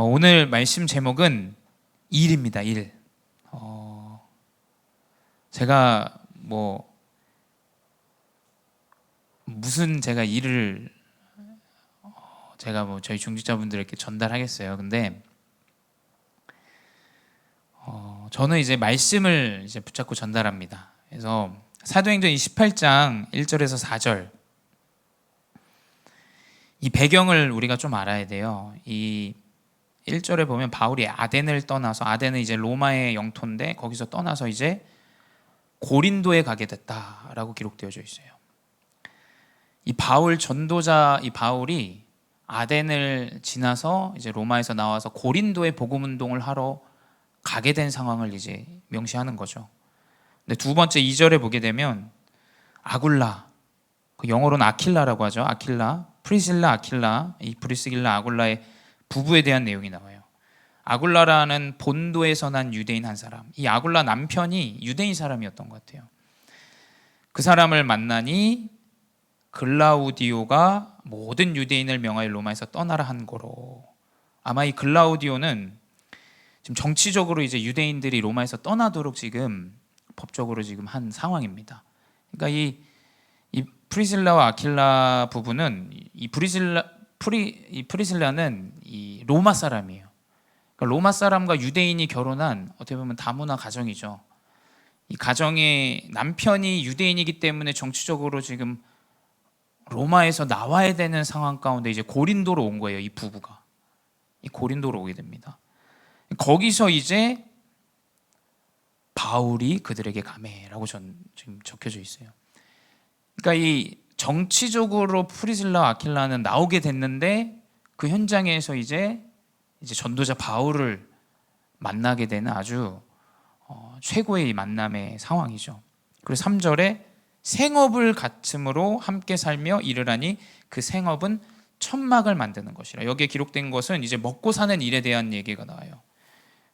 오늘 말씀 제목은 일입니다. 일. 제가 무슨 제가 일을 제가 저희 중직자분들에게 전달하겠어요. 근데 저는 이제 말씀을 이제 붙잡고 전달합니다. 그래서 사도행전 28장 1절에서 4절 이 배경을 우리가 좀 알아야 돼요. 이 1절에 보면 바울이 아덴을 떠나서, 아덴은 이제 로마의 영토인데 거기서 떠나서 이제 고린도에 가게 됐다라고 기록되어져 있어요. 이 바울 전도자, 이 바울이 아덴을 지나서 이제 로마에서 나와서 고린도에 복음 운동을 하러 가게 된 상황을 이제 명시하는 거죠. 근데 두 번째 2절에 보게 되면 아굴라, 그 영어로는 아킬라라고 하죠. 아킬라, 프리실라 아킬라, 이 브리스길라 아굴라의 부부에 대한 내용이 나와요. 아굴라라는 본도에서 난 유대인 한 사람, 이 아굴라 남편이 유대인 사람이었던 것 같아요. 그 사람을 만나니 글라우디오가 모든 유대인을 명하여 로마에서 떠나라 한 거로. 아마 이 글라우디오는 지금 정치적으로 이제 유대인들이 로마에서 떠나도록 지금 법적으로 지금 한 상황입니다. 그러니까 이 프리실라와 아킬라 부부는 이 프리실라는 이 로마 사람이에요. 그러니까 로마 사람과 유대인이 결혼한 어떻게 보면 다문화 가정이죠. 이 가정의 남편이 유대인이기 때문에 정치적으로 지금 로마에서 나와야 되는 상황 가운데 이제 고린도로 온 거예요. 이 부부가 이 고린도로 오게 됩니다. 거기서 이제 바울이 그들에게 가매라고 지금 적혀져 있어요. 그러니까 이 정치적으로 프리실라 아킬라는 나오게 됐는데 그 현장에서 이제 전도자 바울을 만나게 되는 아주 최고의 만남의 상황이죠. 그리고 3절에 생업을 갖춤으로 함께 살며 이르라니 그 생업은 천막을 만드는 것이라. 여기에 기록된 것은 이제 먹고 사는 일에 대한 얘기가 나와요.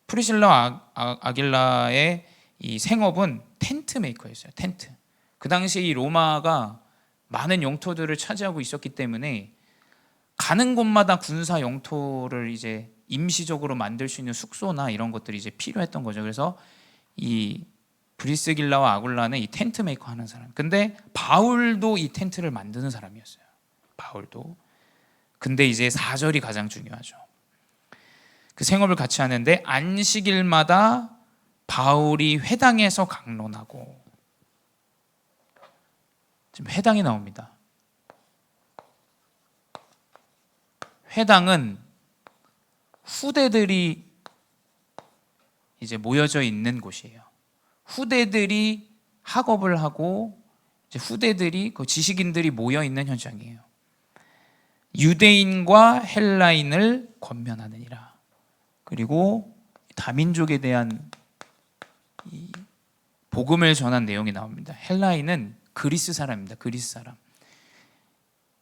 프리실라 아길라의 이 생업은 텐트 메이커였어요. 텐트. 그 당시에 이 로마가 많은 영토들을 차지하고 있었기 때문에 가는 곳마다 군사 영토를 이제 임시적으로 만들 수 있는 숙소나 이런 것들이 이제 필요했던 거죠. 그래서 이 브리스길라와 아굴라는 이 텐트 메이커 하는 사람. 근데 바울도 이 텐트를 만드는 사람이었어요. 바울도. 근데 이제 4절이 가장 중요하죠. 그 생업을 같이 하는데 안식일마다 바울이 회당에서 강론하고. 지금 회당이 나옵니다. 회당은 후대들이 이제 모여져 있는 곳이에요. 후대들이 학업을 하고 이제 후대들이 그 지식인들이 모여 있는 현장이에요. 유대인과 헬라인을 권면하느니라. 그리고 다민족에 대한 이 복음을 전한 내용이 나옵니다. 헬라인은 그리스 사람입니다. 그리스 사람.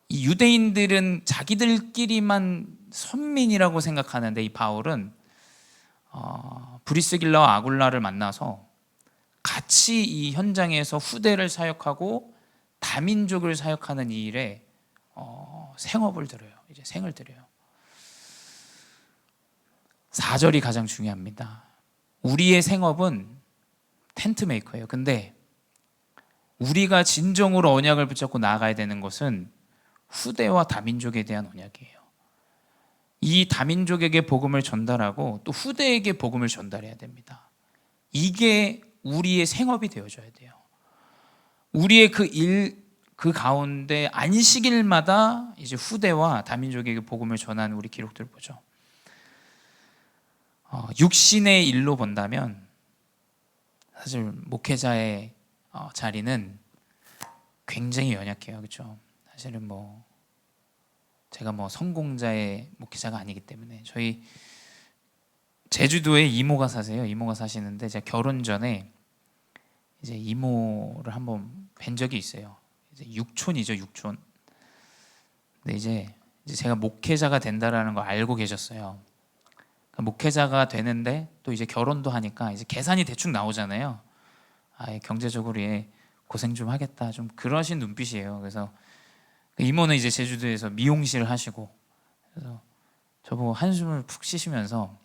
이 유대인들은 자기들끼리만 선민이라고 생각하는데 이 바울은 브리스길라와 아굴라를 만나서 같이 이 현장에서 후대를 사역하고 다민족을 사역하는 이 일에 생업을 들여요. 이제 생을 들여요. 4절이 가장 중요합니다. 우리의 생업은 텐트 메이커예요. 근데 우리가 진정으로 언약을 붙잡고 나아가야 되는 것은 후대와 다민족에 대한 언약이에요. 이 다민족에게 복음을 전달하고 또 후대에게 복음을 전달해야 됩니다. 이게 우리의 생업이 되어줘야 돼요. 우리의 그 가운데 안식일마다 이제 후대와 다민족에게 복음을 전하는 우리 기록들 보죠. 육신의 일로 본다면 사실 목회자의 자리는 굉장히 연약해요. 그렇죠? 사실은 제가 성공자의 목회자가 아니기 때문에 저희 제주도에 이모가 사세요. 이모가 사시는데 제가 결혼 전에 이제 이모를 한번 뵌 적이 있어요. 이제 육촌이죠, 육촌. 근데 이제 제가 목회자가 된다라는 걸 알고 계셨어요. 목회자가 되는데 또 이제 결혼도 하니까 이제 계산이 대충 나오잖아요. 경제적으로 고생 좀 하겠다, 좀 그러신 눈빛이에요. 그래서 이모는 이제 제주도에서 미용실을 하시고, 그래서 저보고 한숨을 푹 쉬시면서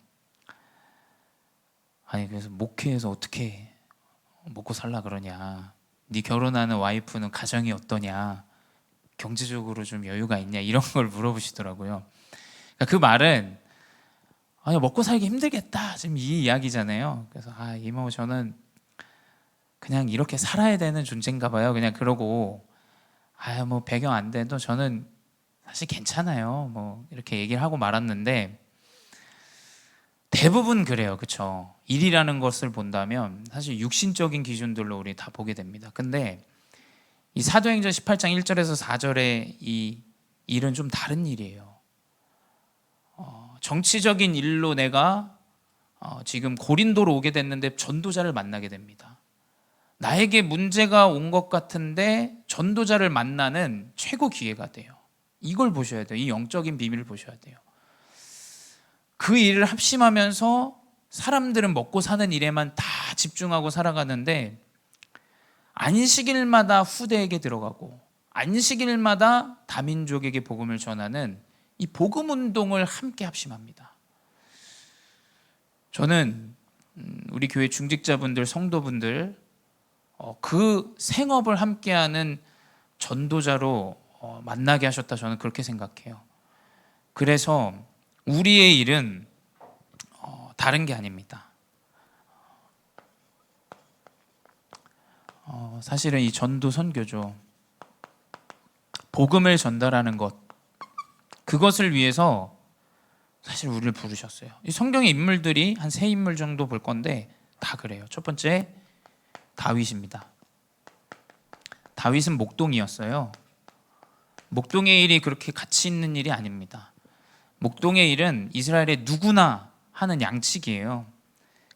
아니 그래서 목회에서 어떻게 먹고 살라 그러냐, 네 결혼하는 와이프는 가정이 어떠냐, 경제적으로 좀 여유가 있냐, 이런 걸 물어보시더라고요. 그러니까 그 말은 아니 먹고 살기 힘들겠다 지금 이 이야기잖아요. 그래서 이모 저는 그냥 이렇게 살아야 되는 존재인가 봐요. 그냥 그러고 뭐 배경 안 돼도 저는 사실 괜찮아요 뭐 이렇게 얘기를 하고 말았는데, 대부분 그래요. 그렇죠? 일이라는 것을 본다면 사실 육신적인 기준들로 우리 다 보게 됩니다. 근데 이 사도행전 18장 1절에서 4절의 이 일은 좀 다른 일이에요. 정치적인 일로 내가 지금 고린도로 오게 됐는데 전도자를 만나게 됩니다. 나에게 문제가 온 것 같은데 전도자를 만나는 최고 기회가 돼요. 이걸 보셔야 돼요. 이 영적인 비밀을 보셔야 돼요. 그 일을 합심하면서 사람들은 먹고 사는 일에만 다 집중하고 살아가는데, 안식일마다 후대에게 들어가고 안식일마다 다민족에게 복음을 전하는 이 복음 운동을 함께 합심합니다. 저는 우리 교회 중직자분들, 성도분들 그 생업을 함께하는 전도자로 만나게 하셨다, 저는 그렇게 생각해요. 그래서 우리의 일은 다른 게 아닙니다. 사실은 이 전도 선교죠. 복음을 전달하는 것, 그것을 위해서 사실 우리를 부르셨어요. 이 성경의 인물들이 한 3인물 정도 볼 건데 다 그래요. 첫 번째 다윗입니다. 다윗은 목동이었어요. 목동의 일이 그렇게 가치 있는 일이 아닙니다. 목동의 일은 이스라엘의 누구나 하는 양측이에요.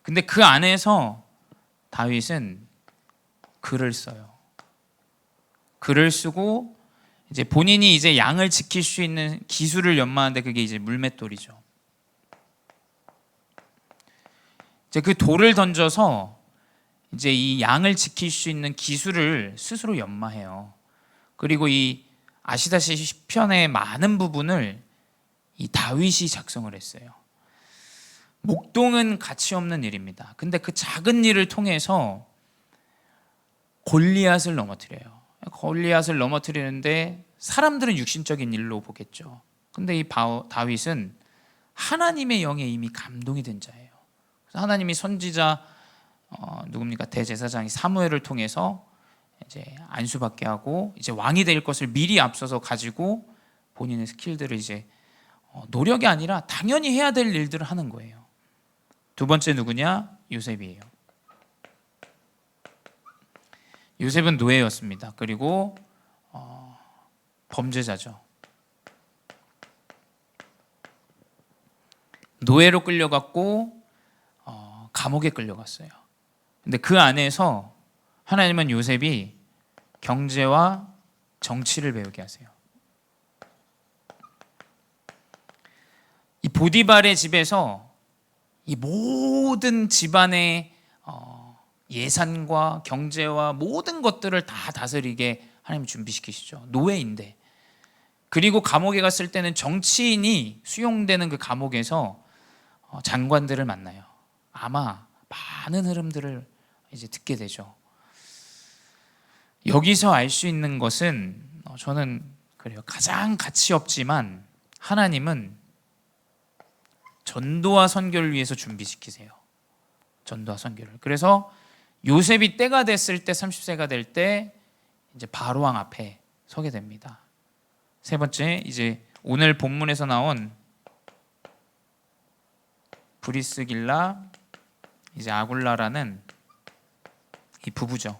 근데 그 안에서 다윗은 글을 써요. 글을 쓰고 이제 본인이 이제 양을 지킬 수 있는 기술을 연마하는데 그게 이제 물맷돌이죠. 이제 그 돌을 던져서 이제 이 양을 지킬 수 있는 기술을 스스로 연마해요. 그리고 이 아시다시피 시편의 많은 부분을 이 다윗이 작성을 했어요. 목동은 가치 없는 일입니다. 근데 그 작은 일을 통해서 골리앗을 넘어뜨려요. 골리앗을 넘어뜨리는데 사람들은 육신적인 일로 보겠죠. 근데 이 다윗은 하나님의 영에 이미 감동이 된 자예요. 그래서 하나님이 선지자 누굽니까? 대제사장이 사무엘을 통해서 이제 안수받게 하고 이제 왕이 될 것을 미리 앞서서 가지고 본인의 스킬들을 이제 노력이 아니라 당연히 해야 될 일들을 하는 거예요. 두 번째 누구냐? 요셉이에요. 요셉은 노예였습니다. 그리고 범죄자죠. 노예로 끌려갔고 감옥에 끌려갔어요. 근데 그 안에서 하나님은 요셉이 경제와 정치를 배우게 하세요. 이 보디발의 집에서 이 모든 집안의 예산과 경제와 모든 것들을 다 다스리게 하나님이 준비시키시죠. 노예인데. 그리고 감옥에 갔을 때는 정치인이 수용되는 그 감옥에서 장관들을 만나요. 아마 많은 흐름들을 이제 듣게 되죠. 여기서 알 수 있는 것은 저는 그래요. 가장 가치 없지만 하나님은 전도와 선교를 위해서 준비시키세요. 전도와 선교를. 그래서 요셉이 때가 됐을 때 30세가 될 때 이제 바로왕 앞에 서게 됩니다. 세 번째, 이제 오늘 본문에서 나온 브리스길라 이제 아굴라라는 이 부부죠.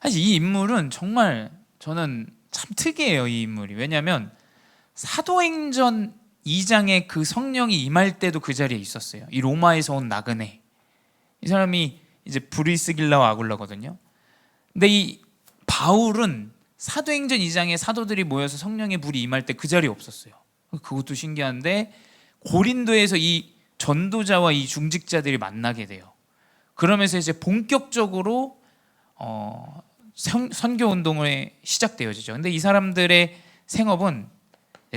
사실 이 인물은 정말 저는 참 특이해요. 이 인물이. 왜냐하면 사도행전 2장에 그 성령이 임할 때도 그 자리에 있었어요. 이 로마에서 온 나그네. 이 사람이 이제 브리스길라와 아굴라거든요. 근데 이 바울은 사도행전 2장에 사도들이 모여서 성령의 불이 임할 때 그 자리에 없었어요. 그것도 신기한데 고린도에서 이 전도자와 이 중직자들이 만나게 돼요. 그러면서 이제 본격적으로 선교 운동이 시작되어지죠. 근데 이 사람들의 생업은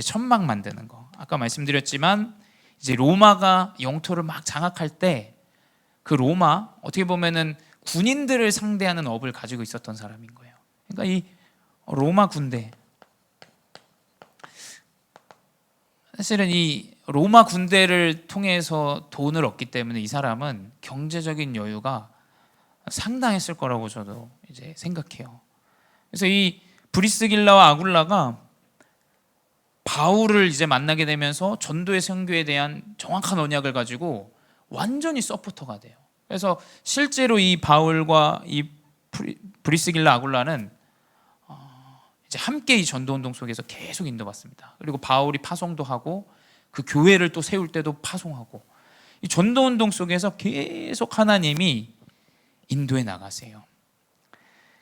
천막 만드는 거. 아까 말씀드렸지만 이제 로마가 영토를 막 장악할 때 그 로마, 어떻게 보면은 군인들을 상대하는 업을 가지고 있었던 사람인 거예요. 그러니까 이 로마 군대, 사실은 이 로마 군대를 통해서 돈을 얻기 때문에 이 사람은 경제적인 여유가 상당했을 거라고 저도 이제 생각해요. 그래서 이 브리스길라와 아굴라가 바울을 이제 만나게 되면서 전도의 선교에 대한 정확한 언약을 가지고 완전히 서포터가 돼요. 그래서 실제로 이 바울과 이 브리스길라 아굴라는 이제 함께 이 전도운동 속에서 계속 인도받습니다. 그리고 바울이 파송도 하고 그 교회를 또 세울 때도 파송하고, 이 전도운동 속에서 계속 하나님이 인도해 나가세요.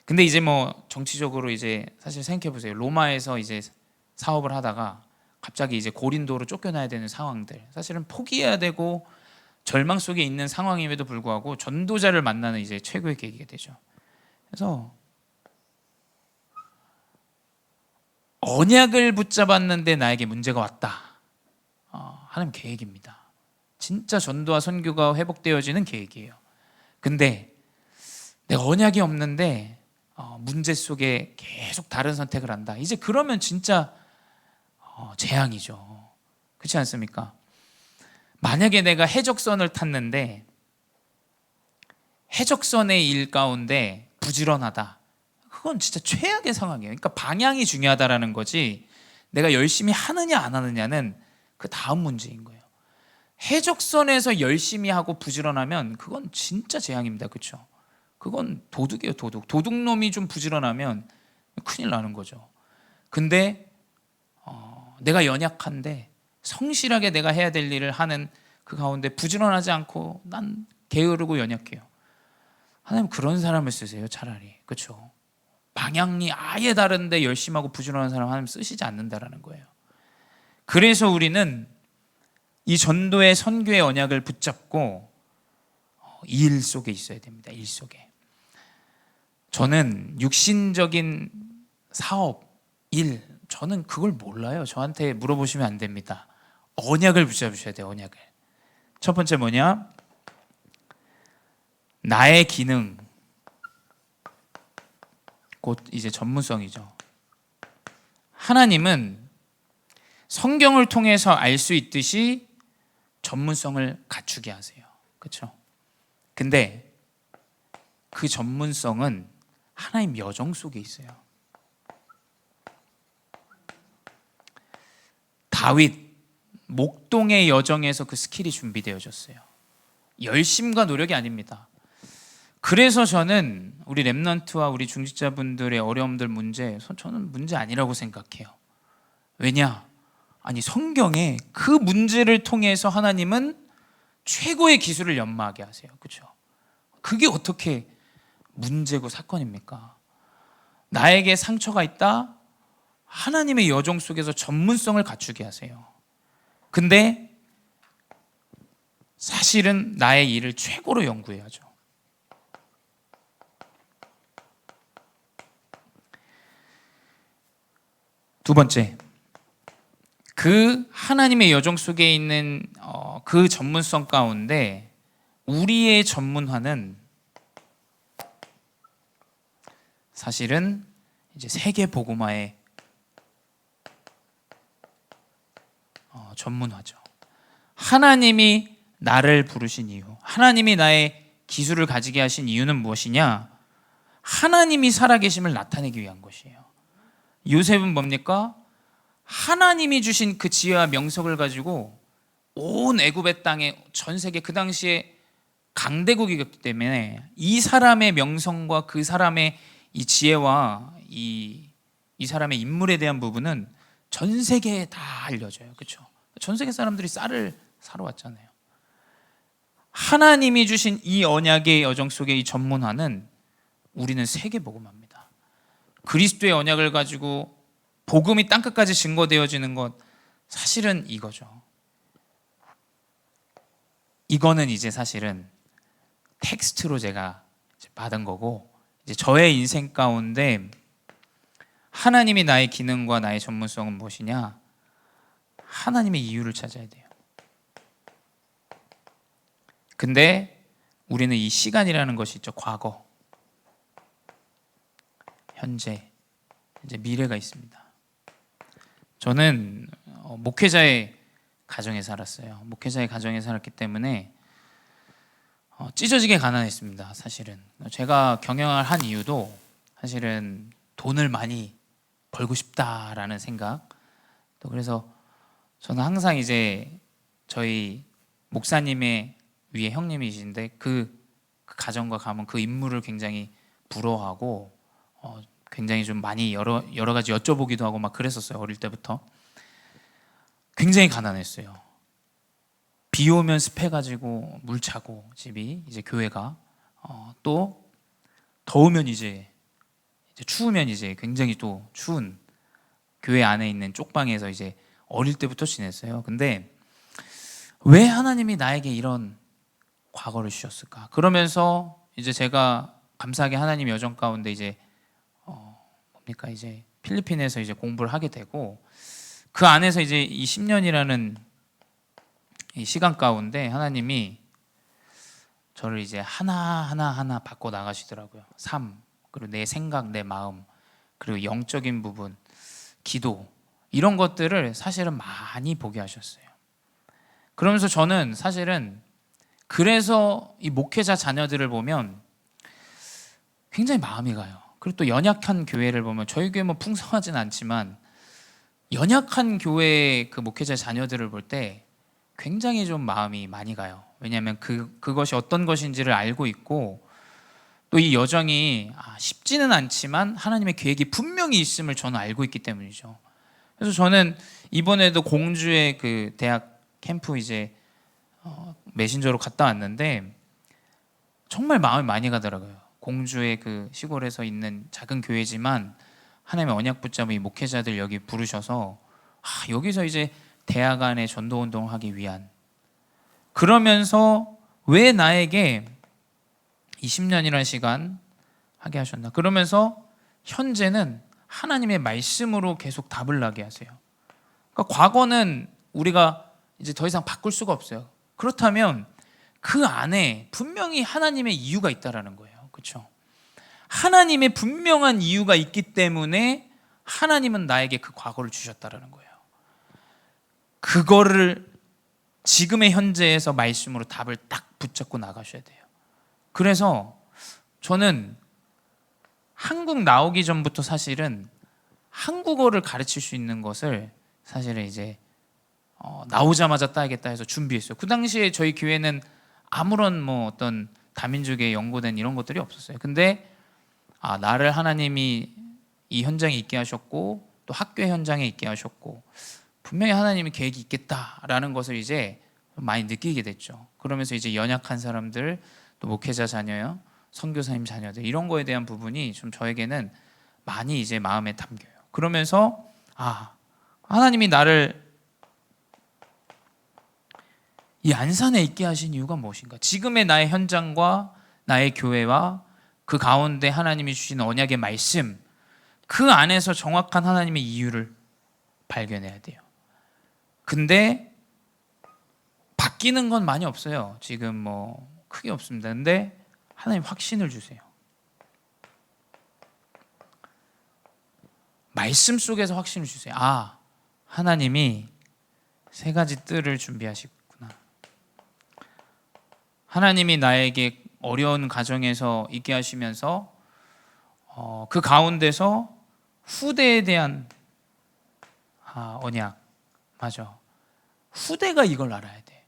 근데 이제 뭐 정치적으로 이제 사실 생각해 보세요. 로마에서 이제 사업을 하다가 갑자기 이제 고린도로 쫓겨나야 되는 상황들, 사실은 포기해야 되고 절망 속에 있는 상황임에도 불구하고 전도자를 만나는 이제 최고의 계기가 되죠. 그래서 언약을 붙잡았는데 나에게 문제가 왔다. 하나님 계획입니다. 진짜 전도와 선교가 회복되어지는 계획이에요. 근데 내가 언약이 없는데 문제 속에 계속 다른 선택을 한다. 이제 그러면 진짜 재앙이죠. 그렇지 않습니까? 만약에 내가 해적선을 탔는데 해적선의 일 가운데 부지런하다, 그건 진짜 최악의 상황이에요. 그러니까 방향이 중요하다라는 거지 내가 열심히 하느냐 안 하느냐는 그 다음 문제인 거예요. 해적선에서 열심히 하고 부지런하면 그건 진짜 재앙입니다. 그렇죠? 그건 도둑이에요. 도둑놈이 좀 부지런하면 큰일 나는 거죠. 근데 내가 연약한데 성실하게 내가 해야 될 일을 하는 그 가운데 부지런하지 않고 난 게으르고 연약해요. 하나님 그런 사람을 쓰세요. 차라리. 그렇죠? 방향이 아예 다른데 열심히 하고 부지런한 사람 하나님 쓰시지 않는다라는 거예요. 그래서 우리는 이 전도의 선교의 언약을 붙잡고 일 속에 있어야 됩니다. 일 속에. 저는 육신적인 사업, 일, 저는 그걸 몰라요. 저한테 물어보시면 안 됩니다. 언약을 붙잡으셔야 돼요. 언약을. 첫 번째 뭐냐? 나의 기능, 곧 이제 전문성이죠. 하나님은 성경을 통해서 알 수 있듯이 전문성을 갖추게 하세요. 그렇죠? 근데 그 전문성은 하나님 여정 속에 있어요. 다윗 목동의 여정에서 그 스킬이 준비되어졌어요. 열심과 노력이 아닙니다. 그래서 저는 우리 랩넌트와 우리 중직자분들의 어려움들 문제, 저는 문제 아니라고 생각해요. 왜냐? 아니 성경에 그 문제를 통해서 하나님은 최고의 기술을 연마하게 하세요. 그렇죠? 그게 어떻게 문제고 사건입니까? 나에게 상처가 있다? 하나님의 여정 속에서 전문성을 갖추게 하세요. 근데 사실은 나의 일을 최고로 연구해야죠. 두 번째, 그 하나님의 여정 속에 있는 그 전문성 가운데 우리의 전문화는 사실은 이제 세계 복음화의 전문화죠. 하나님이 나를 부르신 이유, 하나님이 나의 기술을 가지게 하신 이유는 무엇이냐? 하나님이 살아계심을 나타내기 위한 것이에요. 요셉은 뭡니까? 하나님이 주신 그 지혜와 명석을 가지고 온 애굽의 땅에, 전 세계 그 당시에 강대국이었기 때문에 이 사람의 명성과 그 사람의 이 지혜와 이 사람의 인물에 대한 부분은 전 세계에 다 알려져요. 그렇죠? 전 세계 사람들이 쌀을 사러 왔잖아요. 하나님이 주신 이 언약의 여정 속의 이 전문화는 우리는 세계 복음화입니다. 그리스도의 언약을 가지고 복음이 땅끝까지 증거되어지는 것, 사실은 이거죠. 이거는 이제 사실은 텍스트로 제가 받은 거고, 이제 저의 인생 가운데 하나님이 나의 기능과 나의 전문성은 무엇이냐? 하나님의 이유를 찾아야 돼요. 근데 우리는 이 시간이라는 것이 있죠. 과거, 현재, 이제 미래가 있습니다. 저는 목회자의 가정에 살았어요. 목회자의 가정에 살았기 때문에 찢어지게 가난했습니다. 사실은 제가 경영을 한 이유도 사실은 돈을 많이 벌고 싶다라는 생각, 또 그래서 저는 항상 이제 저희 목사님의 위에 형님이신데 그 가정과 가문, 그 인물을 굉장히 부러워하고 굉장히 좀 많이 여러 가지 여쭤보기도 하고 막 그랬었어요. 어릴 때부터 굉장히 가난했어요. 비 오면 습해가지고 물 차고 집이 이제 교회가 또 더우면 이제 추우면 이제 굉장히 또 추운 교회 안에 있는 쪽방에서 이제 어릴 때부터 지냈어요. 근데 왜 하나님이 나에게 이런 과거를 주셨을까? 그러면서 이제 제가 감사하게 하나님 여정 가운데 이제 뭡니까 이제 필리핀에서 이제 공부를 하게 되고 그 안에서 이제 이 10년이라는 이 시간 가운데 하나님이 저를 이제 하나 바꿔 나가시더라고요. 삶, 그리고 내 생각, 내 마음, 그리고 영적인 부분, 기도 이런 것들을 사실은 많이 보게 하셨어요. 그러면서 저는 사실은 그래서 이 목회자 자녀들을 보면 굉장히 마음이 가요. 그리고 또 연약한 교회를 보면 저희 교회 뭐 풍성하진 않지만 연약한 교회 그 목회자 자녀들을 볼 때 굉장히 좀 마음이 많이 가요. 왜냐하면 그것이 어떤 것인지를 알고 있고 또 이 여정이 쉽지는 않지만 하나님의 계획이 분명히 있음을 저는 알고 있기 때문이죠. 그래서 저는 이번에도 공주의 그 대학 캠프 이제 메신저로 갔다 왔는데 정말 마음이 많이 가더라고요. 공주의 그 시골에서 있는 작은 교회지만 하나님의 언약 붙잡은 이 목회자들 여기 부르셔서 여기서 이제 대학 안에 전도운동을 하기 위한, 그러면서 왜 나에게 20년이라는 시간 하게 하셨나? 그러면서 현재는 하나님의 말씀으로 계속 답을 나게 하세요. 그러니까 과거는 우리가 이제 더 이상 바꿀 수가 없어요. 그렇다면 그 안에 분명히 하나님의 이유가 있다라는 거예요. 그렇죠? 하나님의 분명한 이유가 있기 때문에 하나님은 나에게 그 과거를 주셨다라는 거예요. 그거를 지금의 현재에서 말씀으로 답을 딱 붙잡고 나가셔야 돼요. 그래서 저는 한국 나오기 전부터 사실은 한국어를 가르칠 수 있는 것을 사실은 이제 나오자마자 따야겠다 해서 준비했어요. 그 당시에 저희 교회는 아무런 뭐 어떤 다민족의 연고된 이런 것들이 없었어요. 근데 나를 하나님이 이 현장에 있게 하셨고 또 학교 현장에 있게 하셨고 분명히 하나님이 계획이 있겠다라는 것을 이제 많이 느끼게 됐죠. 그러면서 이제 연약한 사람들, 또 목회자 자녀요, 선교사님 자녀들 이런 거에 대한 부분이 좀 저에게는 많이 이제 마음에 담겨요. 그러면서 하나님이 나를 이 안산에 있게 하신 이유가 무엇인가? 지금의 나의 현장과 나의 교회와 그 가운데 하나님이 주신 언약의 말씀, 그 안에서 정확한 하나님의 이유를 발견해야 돼요. 근데 바뀌는 건 많이 없어요. 지금 뭐 크게 없습니다. 근데 하나님 확신을 주세요. 말씀 속에서 확신을 주세요. 하나님이 세 가지 뜰을 준비하시구나. 하나님이 나에게 어려운 가정에서 있게 하시면서 그 가운데서 후대에 대한 언약. 맞아. 후대가 이걸 알아야 돼.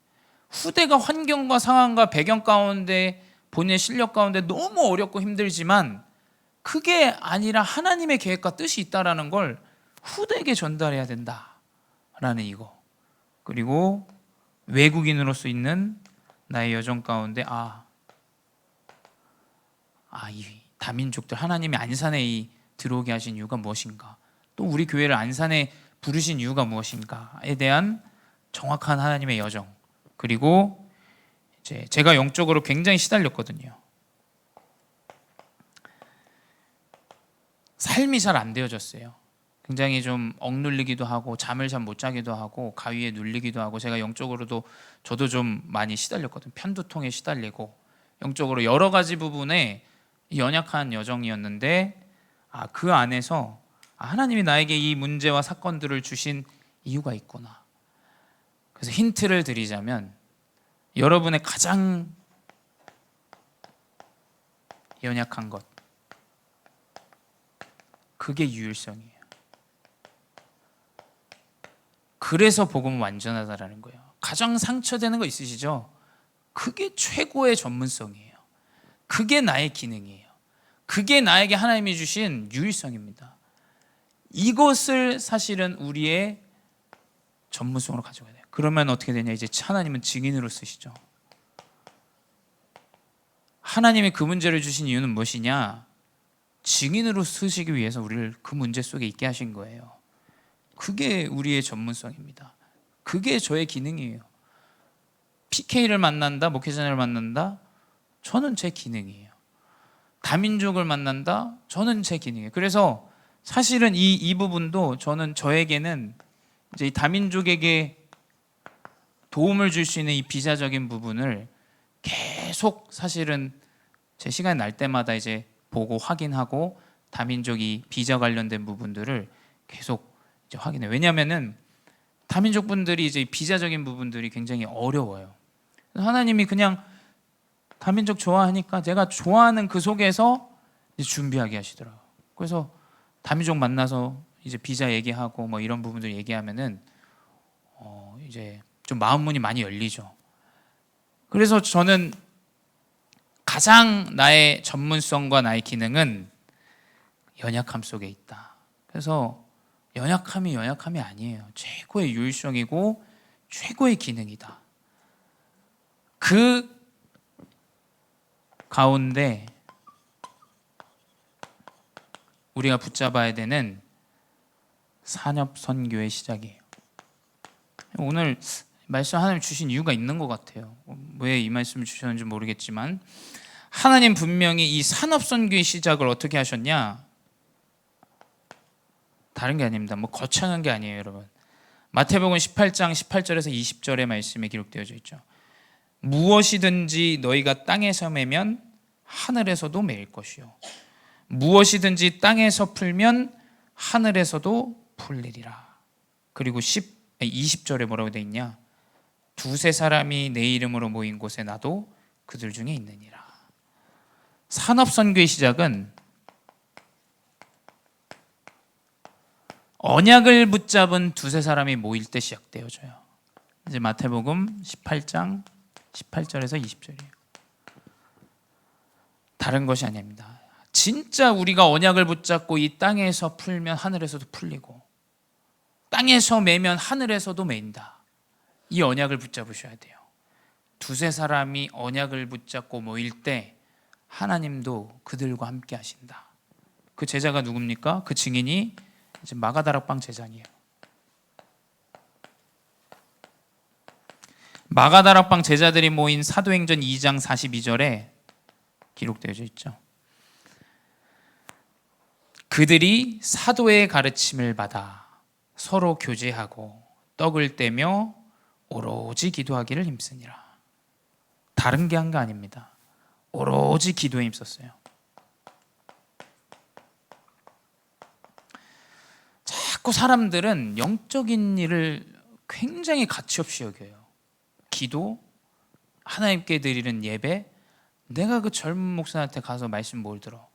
후대가 환경과 상황과 배경 가운데 본인의 실력 가운데 너무 어렵고 힘들지만 그게 아니라 하나님의 계획과 뜻이 있다라는 걸 후대에게 전달해야 된다라는 이거. 그리고 외국인으로서 있는 나의 여정 가운데 이 다민족들 하나님이 안산에 들어오게 하신 이유가 무엇인가? 또 우리 교회를 안산에 부르신 이유가 무엇인가에 대한 정확한 하나님의 여정. 그리고 이제 제가 영적으로 굉장히 시달렸거든요. 삶이 잘 안 되어졌어요. 굉장히 좀 억눌리기도 하고 잠을 잘 못 자기도 하고 가위에 눌리기도 하고 제가 영적으로도 저도 좀 많이 시달렸거든요. 편두통에 시달리고 영적으로 여러 가지 부분에 연약한 여정이었는데 그 안에서 하나님이 나에게 이 문제와 사건들을 주신 이유가 있구나. 그래서 힌트를 드리자면 여러분의 가장 연약한 것, 그게 유일성이에요. 그래서 복음은 완전하다라는 거예요. 가장 상처되는 거 있으시죠? 그게 최고의 전문성이에요. 그게 나의 기능이에요. 그게 나에게 하나님이 주신 유일성입니다. 이것을 사실은 우리의 전문성으로 가져가야 돼요. 그러면 어떻게 되냐? 이제 하나님은 증인으로 쓰시죠. 하나님이 그 문제를 주신 이유는 무엇이냐? 증인으로 쓰시기 위해서 우리를 그 문제 속에 있게 하신 거예요. 그게 우리의 전문성입니다. 그게 저의 기능이에요. PK를 만난다, 목회자를 만난다, 저는 제 기능이에요. 다민족을 만난다, 저는 제 기능이에요. 그래서 사실은 이 부분도 저에게는 이제 이 다민족에게 도움을 줄 수 있는 이 비자적인 부분을 계속 사실은 제 시간이 날 때마다 이제 보고 확인하고 다민족이 비자 관련된 부분들을 계속 이제 확인해요. 왜냐하면은 다민족 분들이 이제 비자적인 부분들이 굉장히 어려워요. 하나님이 그냥 다민족 좋아하니까 제가 좋아하는 그 속에서 이제 준비하게 하시더라고요. 그래서 다민족 만나서 이제 비자 얘기하고 뭐 이런 부분들 얘기하면은 이제 좀 마음 문이 많이 열리죠. 그래서 저는 가장 나의 전문성과 나의 기능은 연약함 속에 있다. 그래서 연약함이 아니에요. 최고의 유일성이고 최고의 기능이다. 그 가운데 우리가 붙잡아야 되는 산업 선교의 시작이에요. 오늘 말씀 하나님 주신 이유가 있는 것 같아요. 왜 이 말씀을 주셨는지 모르겠지만 하나님 분명히 이 산업 선교의 시작을 어떻게 하셨냐? 다른 게 아닙니다. 뭐 거창한 게 아니에요, 여러분. 마태복음 18장 18절에서 20절의 말씀에 기록되어져 있죠. 무엇이든지 너희가 땅에서 매면 하늘에서도 매일 것이요 무엇이든지 땅에서 풀면 하늘에서도 풀리리라. 그리고 20절에 뭐라고 돼 있냐? 두세 사람이 내 이름으로 모인 곳에 나도 그들 중에 있느니라. 산업선교의 시작은 언약을 붙잡은 두세 사람이 모일 때 시작되어져요. 이제 마태복음 18장 18절에서 20절이에요. 다른 것이 아닙니다. 진짜 우리가 언약을 붙잡고 이 땅에서 풀면 하늘에서도 풀리고 땅에서 매면 하늘에서도 매인다. 이 언약을 붙잡으셔야 돼요. 두세 사람이 언약을 붙잡고 모일 때 하나님도 그들과 함께 하신다. 그 제자가 누굽니까? 그 증인이 이제 마가다락방 제자니에요. 마가다락방 제자들이 모인 사도행전 2장 42절에 기록되어져 있죠. 그들이 사도의 가르침을 받아 서로 교제하고 떡을 떼며 오로지 기도하기를 힘쓰니라. 다른 게 한 거 아닙니다. 오로지 기도에 힘썼어요. 자꾸 사람들은 영적인 일을 굉장히 가치없이 여겨요. 기도, 하나님께 드리는 예배, 내가 그 젊은 목사한테 가서 말씀 뭘 들어?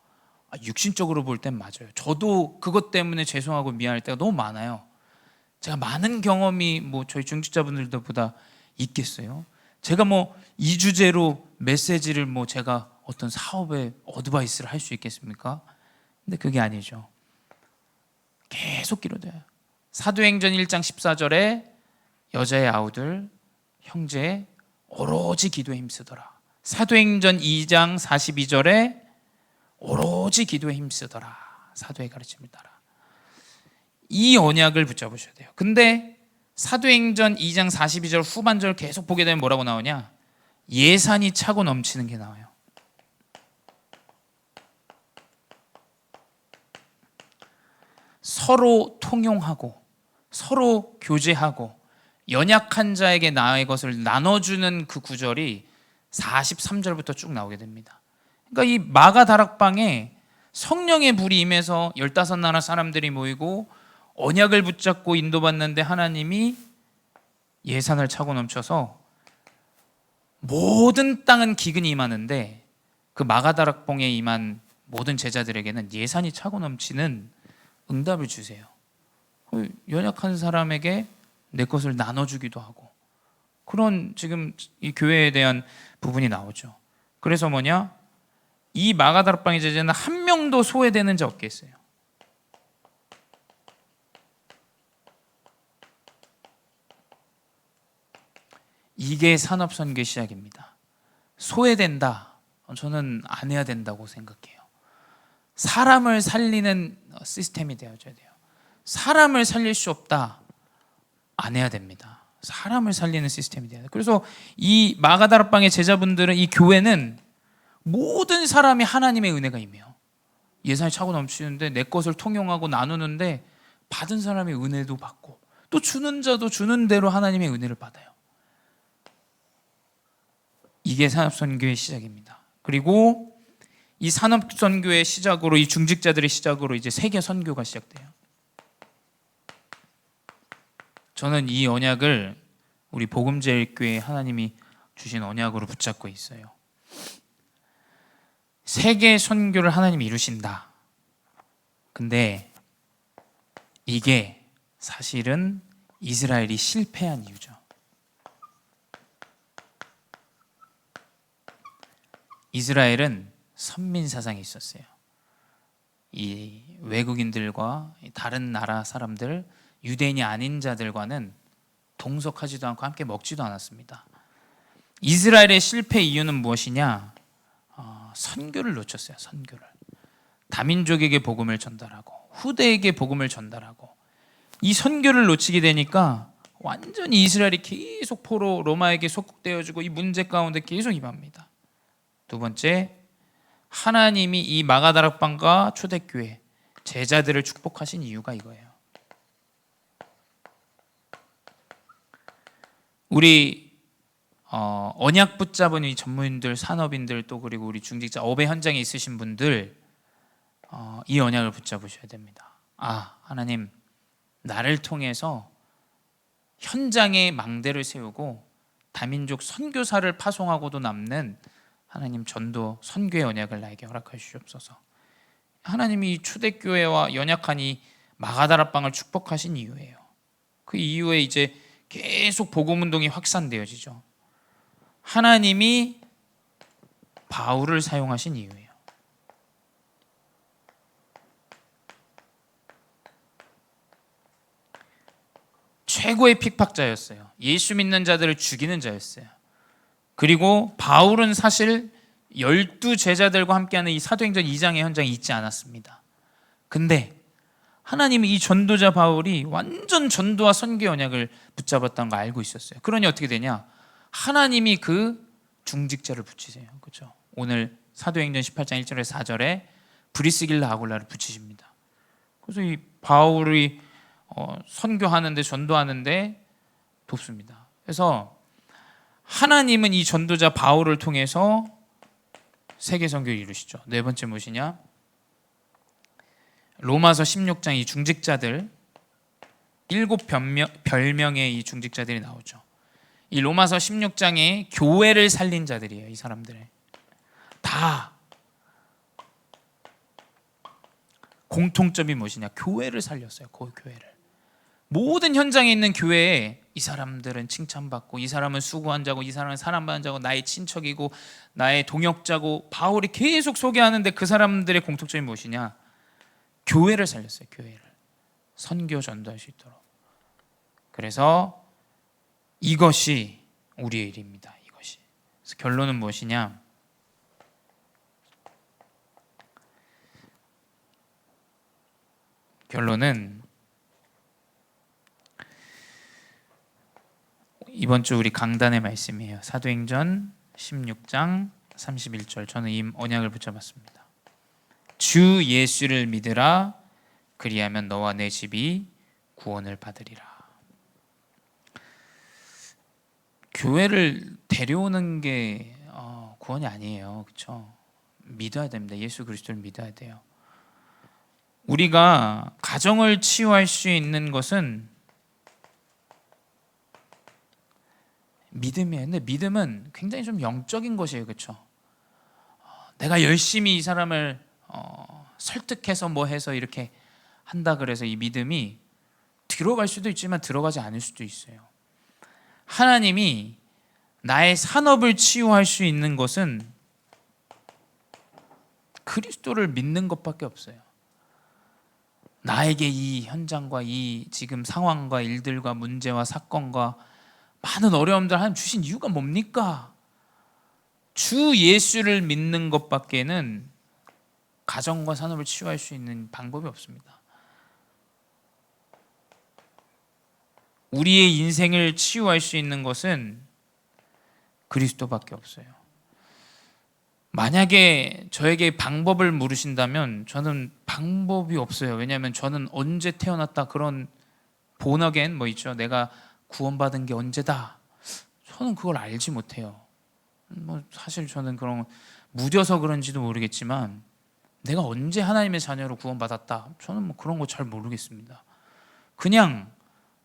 육신적으로 볼 땐 맞아요. 저도 그것 때문에 죄송하고 미안할 때가 너무 많아요. 제가 많은 경험이 뭐 저희 중직자분들보다 있겠어요. 제가 뭐 이 주제로 메시지를 뭐 제가 어떤 사업에 어드바이스를 할 수 있겠습니까? 근데 그게 아니죠. 계속 기도돼요. 사도행전 1장 14절에 여자의 아우들 형제 오로지 기도에 힘쓰더라. 사도행전 2장 42절에 오로지 기도에 힘쓰더라. 사도의 가르침을 따라. 이 언약을 붙잡으셔야 돼요. 근데 사도행전 2장 42절 후반절 계속 보게 되면 뭐라고 나오냐? 예산이 차고 넘치는 게 나와요. 서로 통용하고 서로 교제하고 연약한 자에게 나의 것을 나눠주는 그 구절이 43절부터 쭉 나오게 됩니다. 그러니까 이 마가 다락방에 성령의 불이 임해서 15나라 사람들이 모이고 언약을 붙잡고 인도받는데 하나님이 예산을 차고 넘쳐서 모든 땅은 기근이 임하는데 그 마가 다락방에 임한 모든 제자들에게는 예산이 차고 넘치는 응답을 주세요. 연약한 사람에게 내 것을 나눠주기도 하고 그런 지금 이 교회에 대한 부분이 나오죠. 그래서 뭐냐? 이 마가 다락방의 제자는 한 명도 소외되는 자 없게 했어요. 이게 산업선교의 시작입니다. 소외된다. 저는 안 해야 된다고 생각해요. 사람을 살리는 시스템이 되어줘야 돼요. 사람을 살릴 수 없다. 안 해야 됩니다. 사람을 살리는 시스템이 돼야 돼요. 그래서 이 마가다락방의 제자분들은 이 교회는 모든 사람이 하나님의 은혜가 임해요. 예산이 차고 넘치는데 내 것을 통용하고 나누는데 받은 사람이 은혜도 받고 또 주는 자도 주는 대로 하나님의 은혜를 받아요. 이게 산업선교의 시작입니다. 그리고 이 산업선교의 시작으로 이 중직자들의 시작으로 이제 세계 선교가 시작돼요. 저는 이 언약을 우리 복음제일교회 하나님이 주신 언약으로 붙잡고 있어요. 세계 선교를 하나님이 이루신다. 근데 이게 사실은 이스라엘이 실패한 이유죠. 이스라엘은 선민 사상이 있었어요. 이 외국인들과 다른 나라 사람들, 유대인이 아닌 자들과는 동석하지도 않고 함께 먹지도 않았습니다. 이스라엘의 실패 이유는 무엇이냐? 선교를 놓쳤어요. 선교를. 다민족에게 복음을 전달하고 후대에게 복음을 전달하고 이 선교를 놓치게 되니까 완전히 이스라엘이 계속 포로 로마에게 속국되어지고 이 문제 가운데 계속 임합니다. 두 번째, 하나님이 이 마가다락방과 초대교회 제자들을 축복하신 이유가 이거예요. 우리 언약 붙잡은 이 전무인들, 산업인들 또 그리고 우리 중직자 업의 현장에 있으신 분들 이 언약을 붙잡으셔야 됩니다. 하나님 나를 통해서 현장에 망대를 세우고 다민족 선교사를 파송하고도 남는 하나님 전도 선교의 언약을 나에게 허락해 주시옵소서. 하나님이 이 초대교회와 연약한 이 마가다락방을 축복하신 이유예요. 그 이후에 이제 계속 복음운동이 확산되어지죠. 하나님이 바울을 사용하신 이유예요. 최고의 핍박자였어요. 예수 믿는 자들을 죽이는 자였어요. 그리고 바울은 사실 12제자들과 함께하는 이 사도행전 2장의 현장에 있지 않았습니다. 근데 하나님이 이 전도자 바울이 완전 전도와 선교 언약을 붙잡았다는 거 알고 있었어요. 그러니 어떻게 되냐? 하나님이 그 중직자를 붙이세요. 그렇죠? 오늘 사도행전 18장 1절에서 4절에 브리스길라 아굴라를 붙이십니다. 그래서 이 바울이 선교하는데 전도하는데 돕습니다. 그래서 하나님은 이 전도자 바울을 통해서 세계 선교를 이루시죠. 네 번째 무엇이냐? 로마서 16장 이 중직자들 7별명의 이 중직자들이 나오죠. 이 로마서 16장에 교회를 살린 자들이에요. 이 사람들의 다 공통점이 무엇이냐? 교회를 살렸어요. 그 교회를. 모든 현장에 있는 교회에 이 사람들은 칭찬받고 이 사람은 수고한 자고 이 사람은 사랑받은 자고 나의 친척이고 나의 동역자고 바울이 계속 소개하는데 그 사람들의 공통점이 무엇이냐? 교회를 살렸어요. 교회를. 선교 전도할 수 있도록. 그래서 이것이 우리의 일입니다. 이것이. 그래서 결론은 무엇이냐? 결론은 이번 주 우리 강단의 말씀이에요. 사도행전 16장 31절. 저는 이 언약을 붙잡았습니다. 주 예수를 믿으라 그리하면 너와 내 집이 구원을 받으리라. 교회를 데려오는 게 구원이 아니에요. 그렇죠? 믿어야 됩니다. 예수 그리스도를 믿어야 돼요. 우리가 가정을 치유할 수 있는 것은 믿음이에요. 근데 믿음은 굉장히 좀 영적인 것이에요. 그렇죠? 내가 열심히 이 사람을 설득해서 뭐 해서 이렇게 한다 그래서 이 믿음이 들어갈 수도 있지만 들어가지 않을 수도 있어요. 하나님이 나의 산업을 치유할 수 있는 것은 그리스도를 믿는 것밖에 없어요. 나에게 이 현장과 이 지금 상황과 일들과 문제와 사건과 많은 어려움들 하나님 주신 이유가 뭡니까? 주 예수를 믿는 것밖에는 가정과 산업을 치유할 수 있는 방법이 없습니다. 우리의 인생을 치유할 수 있는 것은 그리스도밖에 없어요. 만약에 저에게 방법을 물으신다면 저는 방법이 없어요. 왜냐하면 저는 언제 태어났다 그런 born again 뭐 있죠. 내가 구원받은 게 언제다. 저는 그걸 알지 못해요. 뭐 사실 저는 그런 무뎌서 그런지도 모르겠지만 내가 언제 하나님의 자녀로 구원받았다. 저는 뭐 그런 거 잘 모르겠습니다. 그냥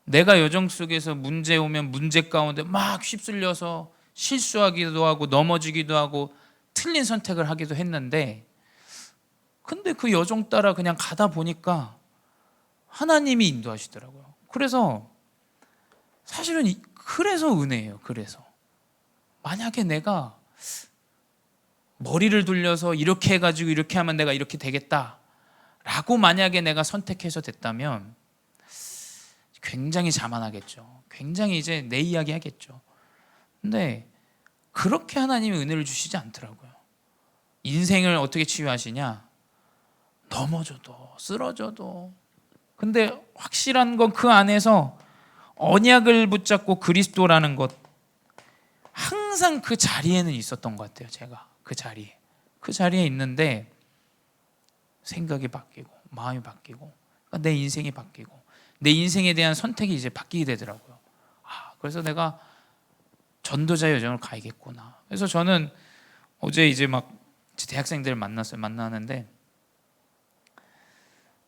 내가 여정 속에서 문제 오면 문제 가운데 막 휩쓸려서 실수하기도 하고 넘어지기도 하고 틀린 선택을 하기도 했는데 근데 그 여정 따라 그냥 가다 보니까 하나님이 인도하시더라고요. 그래서 사실은 그래서 은혜예요. 그래서 만약에 내가 머리를 돌려서 이렇게 해가지고 이렇게 하면 내가 이렇게 되겠다 라고 만약에 내가 선택해서 됐다면 굉장히 자만하겠죠. 굉장히 이제 내 이야기 하겠죠. 근데 그렇게 하나님이 은혜를 주시지 않더라고요. 인생을 어떻게 치유하시냐? 넘어져도 쓰러져도 근데 확실한 건 그 안에서 언약을 붙잡고 그리스도라는 것 항상 그 자리에는 있었던 것 같아요. 제가 그 자리에 있는데 생각이 바뀌고 마음이 바뀌고 그러니까 내 인생이 바뀌고 내 인생에 대한 선택이 이제 바뀌게 되더라고요. 그래서 내가 전도자의 여정을 가야겠구나. 그래서 저는 어제 이제 막 대학생들 만나는데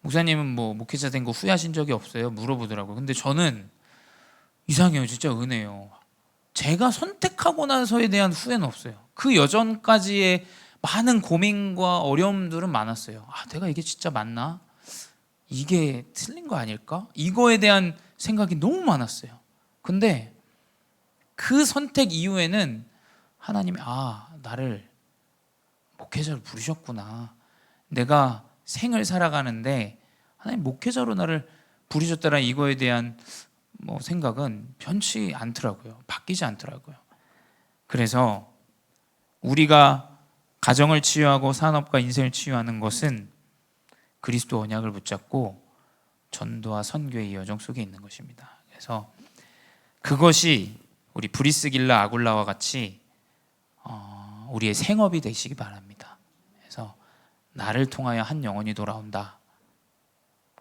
목사님은 뭐 목회자 된 거 후회하신 적이 없어요? 물어보더라고요. 근데 저는 이상해요. 진짜 은혜요. 제가 선택하고 나서에 대한 후회는 없어요. 그 여전까지의 많은 고민과 어려움들은 많았어요. 내가 이게 진짜 맞나? 이게 틀린 거 아닐까? 이거에 대한 생각이 너무 많았어요. 근데 그 선택 이후에는 하나님이 나를 목회자로 부르셨구나. 내가 생을 살아가는데 하나님 목회자로 나를 부르셨다는 이거에 대한 생각은 변치 않더라고요. 바뀌지 않더라고요. 그래서 우리가 가정을 치유하고 산업과 인생을 치유하는 것은 그리스도 언약을 붙잡고 전도와 선교의 여정 속에 있는 것입니다. 그래서 그것이 우리 브리스길라 아굴라와 같이 우리의 생업이 되시기 바랍니다. 그래서 나를 통하여 한 영혼이 돌아온다.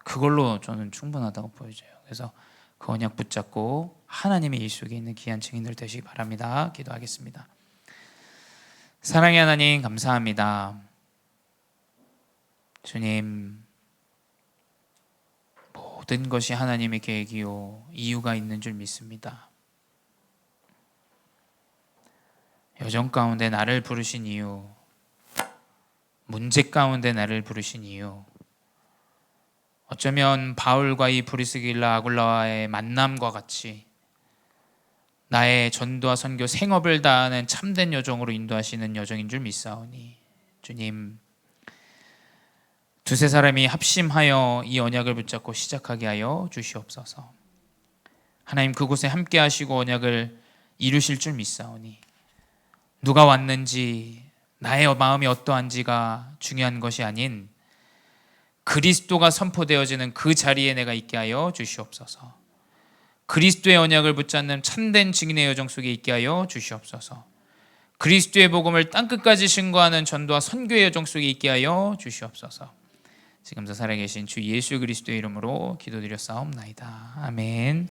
그걸로 저는 충분하다고 보여져요. 그래서 그 언약 붙잡고 하나님의 일 속에 있는 귀한 증인들 되시기 바랍니다. 기도하겠습니다. 사랑의 하나님 감사합니다. 주님, 모든 것이 하나님의 계획이요 이유가 있는 줄 믿습니다. 여정 가운데 나를 부르신 이유, 문제 가운데 나를 부르신 이유, 어쩌면 바울과 이 브리스길라 아굴라와의 만남과 같이 나의 전도와 선교 생업을 다하는 참된 여정으로 인도하시는 여정인 줄 믿사오니 주님, 두세 사람이 합심하여 이 언약을 붙잡고 시작하게 하여 주시옵소서. 하나님, 그곳에 함께 하시고 언약을 이루실 줄 믿사오니 누가 왔는지 나의 마음이 어떠한지가 중요한 것이 아닌 그리스도가 선포되어지는 그 자리에 내가 있게 하여 주시옵소서. 그리스도의 언약을 붙잡는 참된 증인의 여정 속에 있게 하여 주시옵소서. 그리스도의 복음을 땅끝까지 증거하는 전도와 선교의 여정 속에 있게 하여 주시옵소서. 지금도 살아계신 주 예수 그리스도의 이름으로 기도드렸사옵나이다. 아멘.